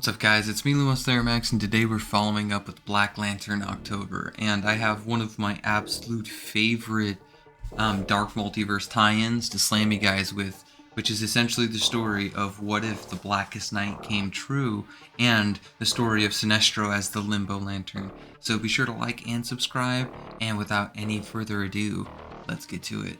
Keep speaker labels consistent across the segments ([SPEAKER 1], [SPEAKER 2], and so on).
[SPEAKER 1] What's up guys, it's me Lumos Theromax, and today we're following up with Black Lantern October, and I have one of my absolute favorite dark multiverse tie-ins to slam you guys with, which is essentially the story of what if the Blackest Night came true, and the story of Sinestro as the Limbo Lantern. So be sure to like and subscribe, and without any further ado, let's get to it.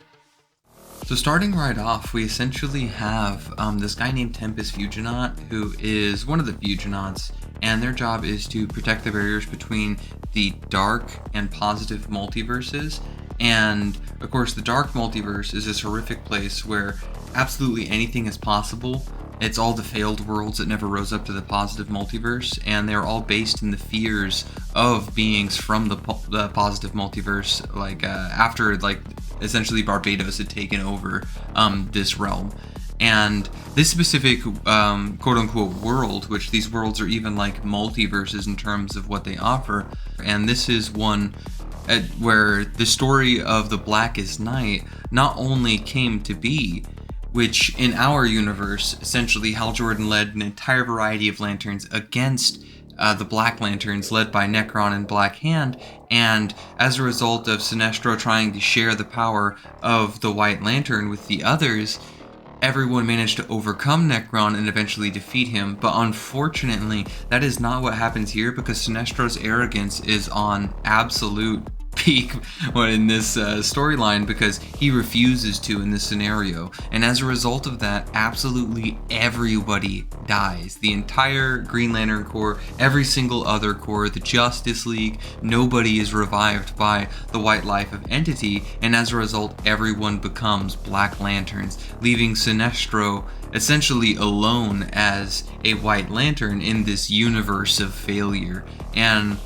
[SPEAKER 1] So starting right off, we essentially have this guy named Tempest Fugonaut, who is one of the Fugonauts, and their job is to protect the barriers between the dark and positive multiverses. And of course, the dark multiverse is this horrific place where absolutely anything is possible. It's all the failed worlds that never rose up to the positive multiverse, and they're all based in the fears of beings from the positive multiverse, after essentially Barbados had taken over this realm. And this specific quote-unquote world, which these worlds are even like multiverses in terms of what they offer, and this is one where the story of the Blackest Night not only came to be, which in our universe, essentially Hal Jordan led an entire variety of lanterns against the Black Lanterns led by Nekron and Black Hand, and as a result of Sinestro trying to share the power of the White Lantern with the others, everyone managed to overcome Nekron and eventually defeat him. But unfortunately, that is not what happens here, because Sinestro's arrogance is on absolute peak in this storyline, because he refuses to in this scenario, and as a result of that, absolutely everybody dies. The entire Green Lantern Corps, every single other Corps, the Justice League, nobody is revived by the White Life of Entity, and as a result, everyone becomes Black Lanterns, leaving Sinestro essentially alone as a White Lantern in this universe of failure. And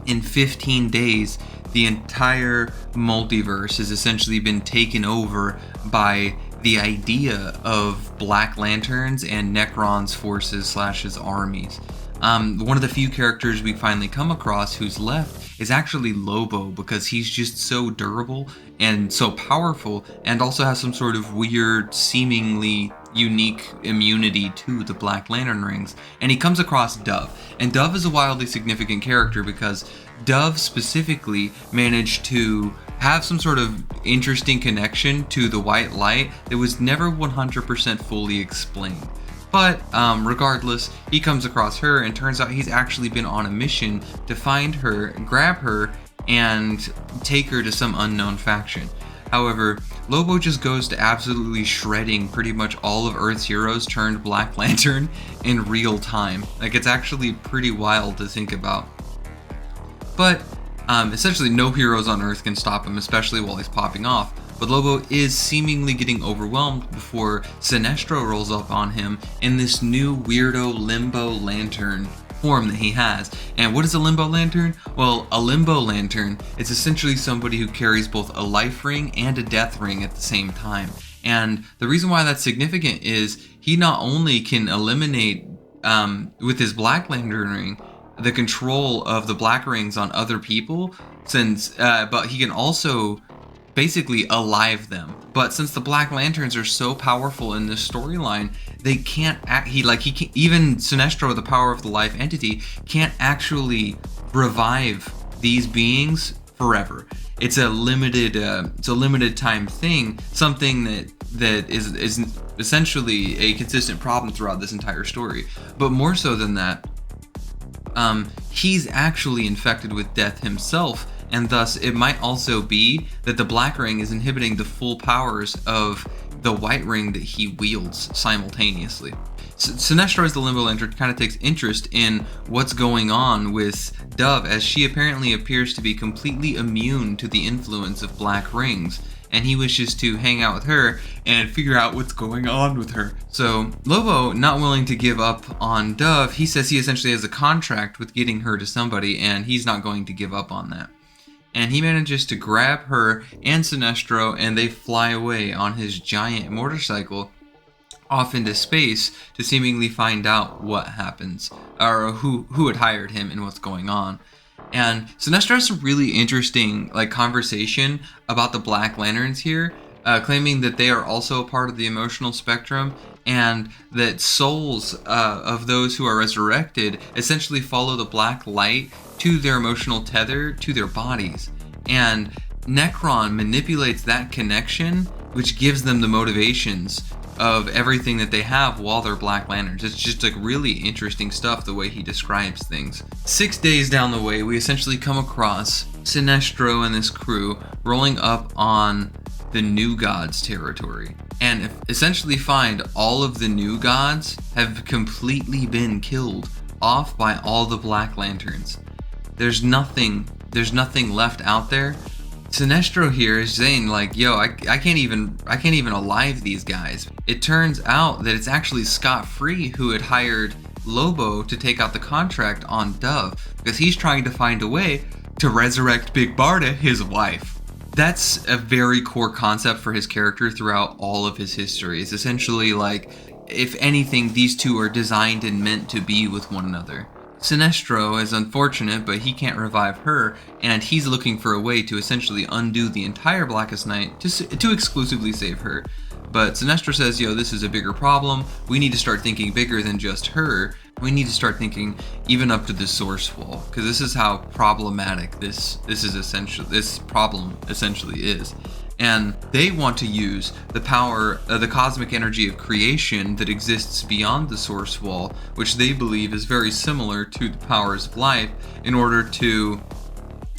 [SPEAKER 1] in 15 days, the entire multiverse has essentially been taken over by the idea of Black Lanterns and Nekron's forces / his armies. One of the few characters we finally come across who's left is actually Lobo, because he's just so durable and so powerful, and also has some sort of weird, seemingly unique immunity to the Black Lantern rings. And he comes across Dove, and Dove is a wildly significant character because Dove specifically managed to have some sort of interesting connection to the White Light that was never 100% fully explained. But regardless, he comes across her, and turns out he's actually been on a mission to find her, grab her, and take her to some unknown faction. However, Lobo just goes to absolutely shredding pretty much all of Earth's heroes turned Black Lantern in real time. It's actually pretty wild to think about. But essentially no heroes on Earth can stop him, especially while he's popping off. But Lobo is seemingly getting overwhelmed before Sinestro rolls up on him in this new weirdo Limbo Lantern form that he has. And what is a Limbo Lantern? Well, a Limbo Lantern is essentially somebody who carries both a life ring and a death ring at the same time. And the reason why that's significant is he not only can eliminate, with his Black Lantern ring, the control of the black rings on other people, but he can also basically alive them. But since the Black Lanterns are so powerful in this storyline, they can't even Sinestro with the power of the life entity can't actually revive these beings forever. It's a limited time thing, something that is essentially a consistent problem throughout this entire story. But more so than that, he's actually infected with death himself, and thus it might also be that the Black Ring is inhibiting the full powers of the White Ring that he wields simultaneously. Sinestro as the Limbo Lantern kind of takes interest in what's going on with Dove, as she apparently appears to be completely immune to the influence of Black Rings, and he wishes to hang out with her and figure out what's going on with her. So Lobo, not willing to give up on Dove, he says he essentially has a contract with getting her to somebody, and he's not going to give up on that. And he manages to grab her and Sinestro, and they fly away on his giant motorcycle off into space to seemingly find out what happens, or who had hired him and what's going on. And Sinestro has a really interesting conversation about the Black Lanterns here, claiming that they are also a part of the emotional spectrum, and that souls of those who are resurrected essentially follow the black light to their emotional tether to their bodies. And Nekron manipulates that connection, which gives them the motivations of everything that they have while they're Black Lanterns. It's just like really interesting stuff the way he describes things. 6 days down the way, we essentially come across Sinestro and this crew rolling up on the New Gods territory, and essentially find all of the New Gods have completely been killed off by all the Black Lanterns. There's nothing left out there. Sinestro here is saying like, yo, I can't even alive these guys. It turns out that it's actually Scott Free who had hired Lobo to take out the contract on Dove, because he's trying to find a way to resurrect Big Barda, his wife. That's a very core concept for his character throughout all of his history. It's essentially like, if anything, these two are designed and meant to be with one another. Sinestro is unfortunate, but he can't revive her, and he's looking for a way to essentially undo the entire Blackest Night to exclusively save her. But Sinestro says, yo, this is a bigger problem. We need to start thinking bigger than just her. We need to start thinking even up to the source wall, because this is how problematic this problem essentially is. And they want to use the power, the cosmic energy of creation that exists beyond the source wall, which they believe is very similar to the powers of life, in order to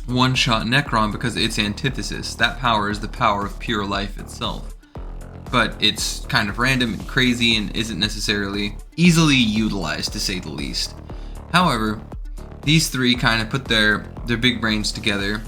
[SPEAKER 1] one-shot Nekron, because its antithesis. That power is the power of pure life itself. But it's kind of random and crazy and isn't necessarily easily utilized, to say the least. However, these three kind of put their big brains together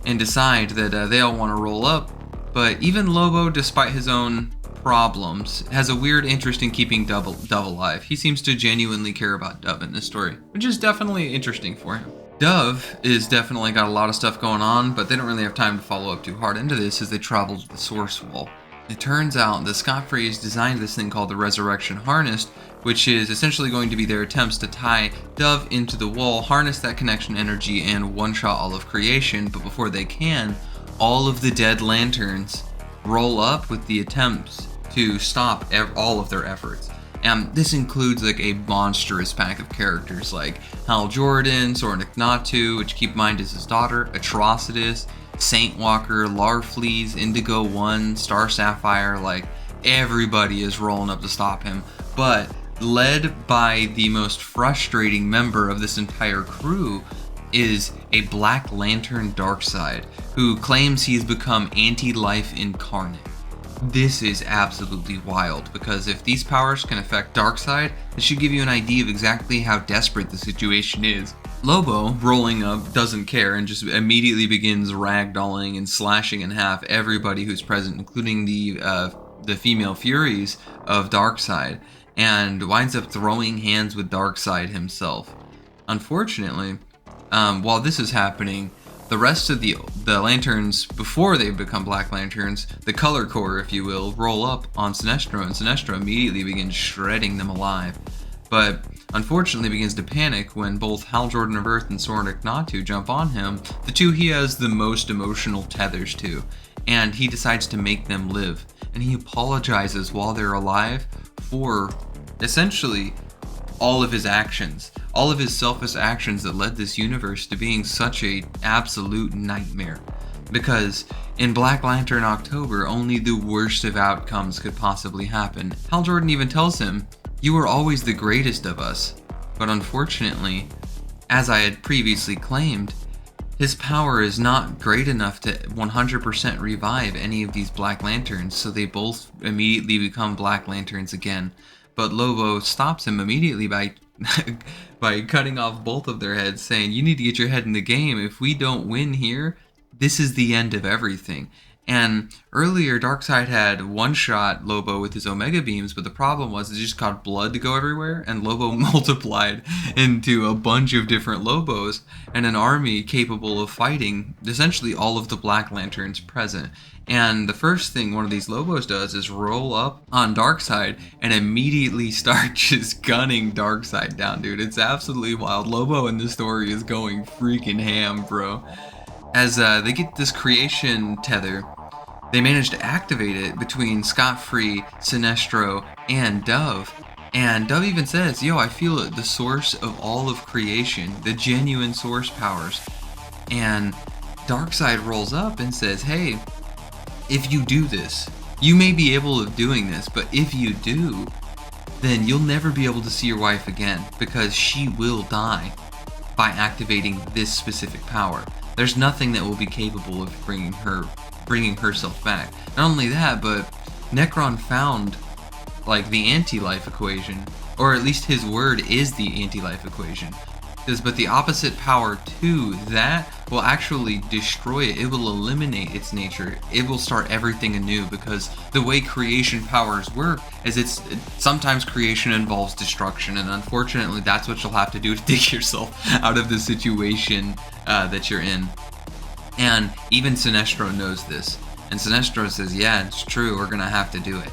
[SPEAKER 1] and decide that they all want to roll up. But even Lobo, despite his own problems, has a weird interest in keeping Dove alive. He seems to genuinely care about Dove in this story, which is definitely interesting for him. Dove is definitely got a lot of stuff going on, but they don't really have time to follow up too hard into this as they travel to the source wall. It turns out that Scott Free has designed this thing called the Resurrection Harness, which is essentially going to be their attempts to tie Dove into the wall, harness that connection energy, and one-shot all of creation. But before they can, all of the dead lanterns roll up with the attempts to stop all of their efforts. And this includes like a monstrous pack of characters like Hal Jordan, Soren Ignatu, which keep in mind is his daughter, Atrocitus, Saint Walker, Larfleeze, Indigo One, Star Sapphire. Like, everybody is rolling up to stop him. But led by the most frustrating member of this entire crew is a Black Lantern Darkseid, who claims he's become anti-life incarnate. This is absolutely wild, because if these powers can affect Darkseid, this should give you an idea of exactly how desperate the situation is. Lobo, rolling up, doesn't care and just immediately begins ragdolling and slashing in half everybody who's present, including the female Furies of Darkseid, and winds up throwing hands with Darkseid himself. Unfortunately, while this is happening, the rest of the lanterns, before they become Black Lanterns, the Color Corps, if you will, roll up on Sinestro, and Sinestro immediately begins shredding them alive. But unfortunately begins to panic when both Hal Jordan of Earth and Soren Ignatu jump on him, the two he has the most emotional tethers to, and he decides to make them live. And he apologizes while they're alive for essentially all of his actions, all of his selfish actions that led this universe to being such a absolute nightmare. Because in Black Lantern October, only the worst of outcomes could possibly happen. Hal Jordan even tells him, "You were always the greatest of us." But unfortunately, as I had previously claimed, his power is not great enough to 100% revive any of these Black Lanterns, so they both immediately become Black Lanterns again. But Lobo stops him immediately by cutting off both of their heads, saying, "You need to get your head in the game. If we don't win here, this is the end of everything." And earlier, Darkseid had one-shot Lobo with his Omega Beams, but the problem was it just caused blood to go everywhere, and Lobo multiplied into a bunch of different Lobos, and an army capable of fighting essentially all of the Black Lanterns present. And the first thing one of these Lobos does is roll up on Darkseid and immediately start just gunning Darkseid down, dude. It's absolutely wild. Lobo in this story is going freaking ham, bro. As they get this creation tether, they managed to activate it between Scot-Free, Sinestro, and Dove. And Dove even says, yo, I feel it, the source of all of creation, the genuine source powers. And Darkseid rolls up and says, hey, if you do this, you may be able of doing this, but if you do, then you'll never be able to see your wife again, because she will die by activating this specific power. There's nothing that will be capable of bringing herself back. Not only that, but Nekron found like the anti-life equation, or at least his word is the anti-life equation. But the opposite power to that will actually destroy it. It will eliminate its nature. It will start everything anew, because the way creation powers work is sometimes creation involves destruction, and unfortunately that's what you'll have to do to dig yourself out of the situation that you're in. And even Sinestro knows this, and Sinestro says, yeah, it's true, we're gonna have to do it.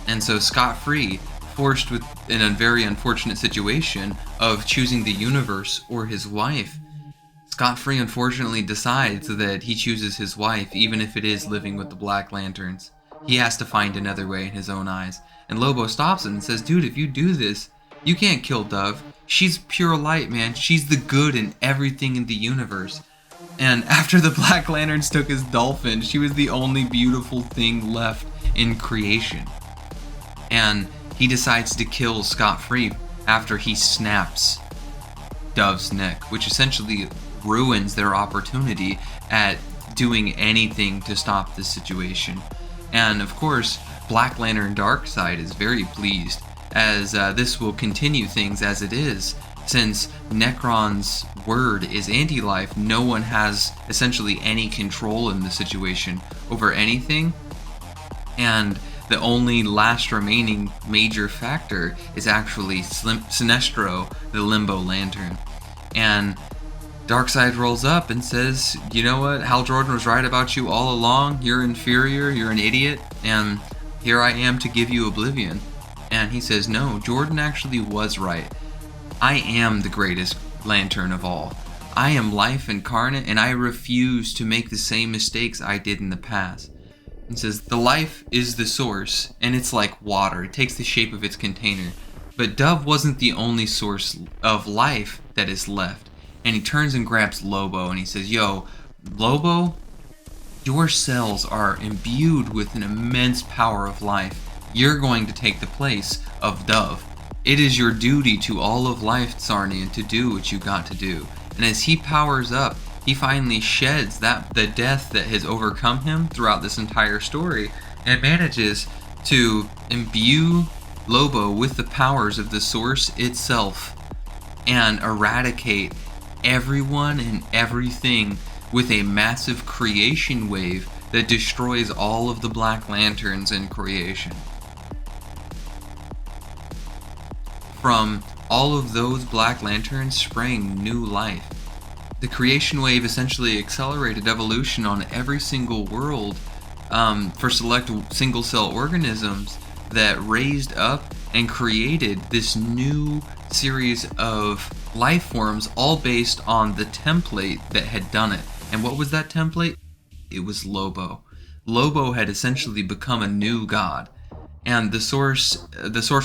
[SPEAKER 1] And so Scot-Free, forced in a very unfortunate situation of choosing the universe or his wife, Scot-Free unfortunately decides that he chooses his wife, even if it is living with the Black Lanterns. He has to find another way in his own eyes. And Lobo stops him and says, dude, if you do this, you can't kill Dove. She's pure light, man. She's the good in everything in the universe. And after the Black Lanterns took his dolphin, she was the only beautiful thing left in creation. And he decides to kill Scot-Free after he snaps Dove's neck, which essentially ruins their opportunity at doing anything to stop this situation. And of course, Black Lantern Darkseid is very pleased, as this will continue things as it is. Since Nekron's word is anti-life, no one has essentially any control in the situation over anything. And the only last remaining major factor is actually Sinestro, the Limbo Lantern. And Darkseid rolls up and says, you know what, Hal Jordan was right about you all along, you're inferior, you're an idiot, and here I am to give you oblivion. And he says, no, Jordan actually was right. I am the greatest lantern of all. I am life incarnate, and I refuse to make the same mistakes I did in the past. It says, the life is the source, and it's like water. It takes the shape of its container. But Dove wasn't the only source of life that is left. And he turns and grabs Lobo, and he says, yo, Lobo, your cells are imbued with an immense power of life. You're going to take the place of Dove. It is your duty to all of life, Tsarnian, to do what you got to do. And as he powers up, he finally sheds the death that has overcome him throughout this entire story, and manages to imbue Lobo with the powers of the source itself and eradicate everyone and everything with a massive creation wave that destroys all of the Black Lanterns in creation. From all of those Black Lanterns sprang new life. The creation wave essentially accelerated evolution on every single world for select single-cell organisms that raised up and created this new series of life forms, all based on the template that had done it. And what was that template? It was Lobo. Lobo had essentially become a new god. And the source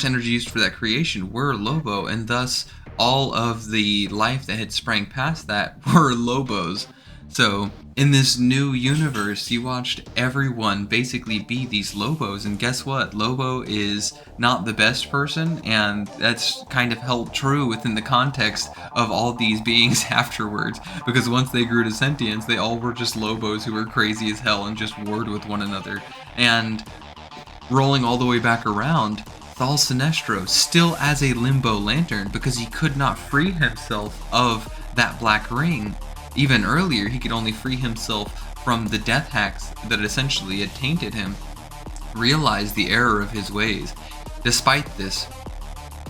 [SPEAKER 1] energy used for that creation were Lobo, and thus all of the life that had sprang past that were Lobos. So in this new universe, you watched everyone basically be these Lobos, and guess what? Lobo is not the best person, and that's kind of held true within the context of all these beings afterwards, because once they grew to sentience, they all were just Lobos who were crazy as hell and just warred with one another. And rolling all the way back around, Thal Sinestro, still as a Limbo Lantern, because he could not free himself of that black ring. Even earlier, he could only free himself from the death hacks that essentially had tainted him, realized the error of his ways. Despite this,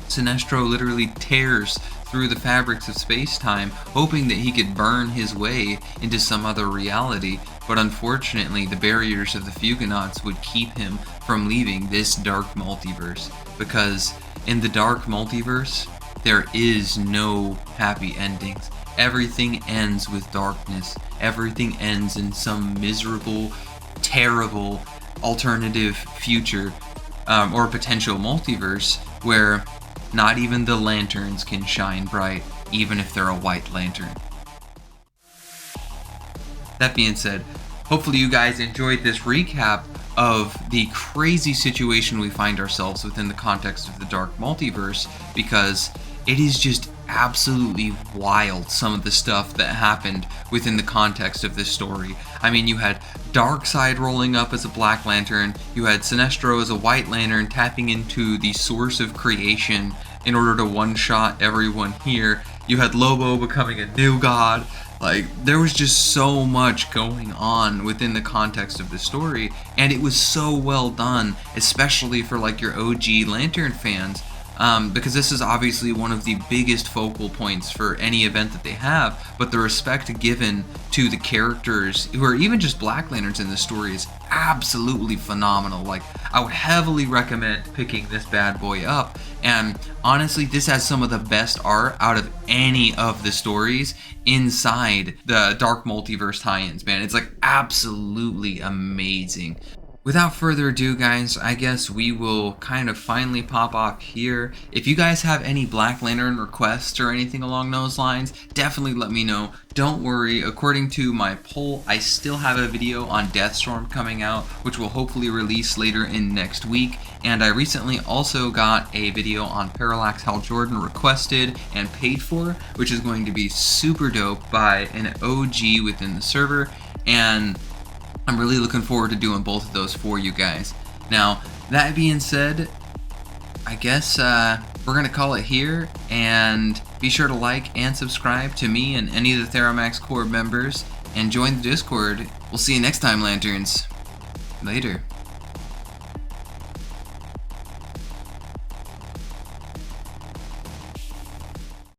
[SPEAKER 1] Sinestro literally tears through the fabrics of space-time, hoping that he could burn his way into some other reality, but unfortunately the barriers of the Fugonauts would keep him from leaving this dark multiverse, because in the dark multiverse, there is no happy endings. Everything ends with darkness. Everything ends in some miserable, terrible alternative future or potential multiverse where not even the lanterns can shine bright, even if they're a white lantern. That being said, hopefully you guys enjoyed this recap of the crazy situation we find ourselves within the context of the dark multiverse, because it is just absolutely wild, some of the stuff that happened within the context of this story. I mean, you had Darkseid rolling up as a Black Lantern, you had Sinestro as a White Lantern tapping into the source of creation in order to one-shot everyone here, you had Lobo becoming a new god. Like, there was just so much going on within the context of the story, and it was so well done, especially for like your OG Lantern fans, because this is obviously one of the biggest focal points for any event that they have, but the respect given to the characters who are even just Black Lanterns in the story is absolutely phenomenal. Like, I would heavily recommend picking this bad boy up, and honestly, this has some of the best art out of any of the stories inside the Dark Multiverse tie-ins, man. It's like absolutely amazing. Without further ado, guys, I guess we will kind of finally pop off here. If you guys have any Black Lantern requests or anything along those lines, definitely let me know. Don't worry, according to my poll, I still have a video on Deathstorm coming out, which will hopefully release later in next week. And I recently also got a video on Parallax Hal Jordan requested and paid for, which is going to be super dope by an OG within the server. And I'm really looking forward to doing both of those for you guys. Now, that being said, I guess we're going to call it here, and be sure to like and subscribe to me and any of the Theromax Corps members, and join the Discord. We'll see you next time, Lanterns. Later.